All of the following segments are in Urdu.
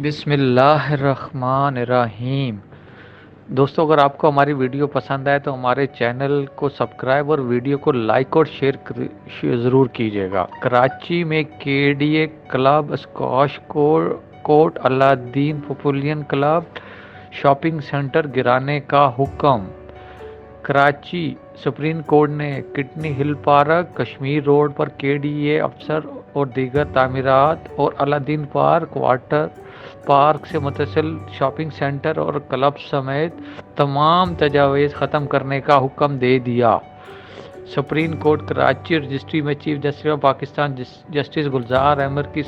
بسم اللہ الرحمن الرحیم۔ دوستو، اگر آپ کو ہماری ویڈیو پسند آئے تو ہمارے چینل کو سبسکرائب اور ویڈیو کو لائک اور شیئر ضرور کیجیے گا۔ کراچی میں کے D A club, squash court, Uddin پوپلین club, shopping centre گرانے کا حکم۔ کراچی سپریم کورٹ نے کٹنی ہل پارک، کشمیر روڈ پر کے ڈی اے افسر اور دیگر تعمیرات اور الدین پارک واٹر پارک سے متصل شاپنگ سینٹر اور کلب سمیت تمام تجاویز ختم کرنے کا حکم دے دیا۔ سپریم کورٹ کراچی رجسٹری میں chief justice of Pakistan justice Gulzar Ahmed کی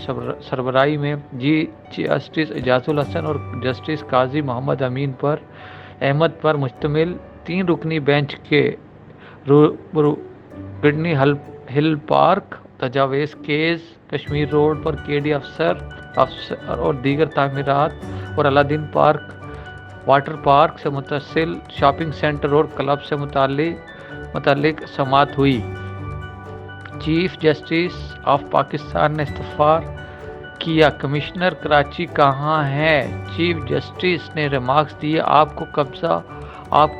سربراہی میں جسٹس اعجاز الحسن اور جسٹس قاضی محمد امین احمد پر مشتمل 3 رکنی بینچ کے کٹنی ہل پارک تجاویز کیس، کشمیر روڈ پر کے ڈی افسر اور دیگر تعمیرات اور الدین پارک واٹر پارک سے متصل شاپنگ سینٹر اور کلب سے متعلق سماعت ہوئی۔ چیف جسٹس آف پاکستان نے استفسار کیا، کمشنر کراچی کہاں ہیں؟ چیف جسٹس نے ریمارکس دیے، آپ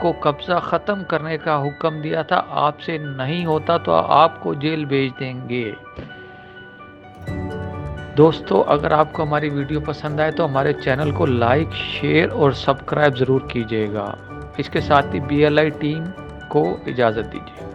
کو قبضہ ختم کرنے کا حکم دیا تھا، آپ سے نہیں ہوتا تو آپ کو جیل بھیج دیں گے۔ دوستو، اگر آپ کو ہماری ویڈیو پسند آئے تو ہمارے چینل کو لائک، شیئر اور سبسکرائب ضرور کیجیے گا۔ اس کے ساتھ ہی BLI ٹیم کو اجازت دیجیے۔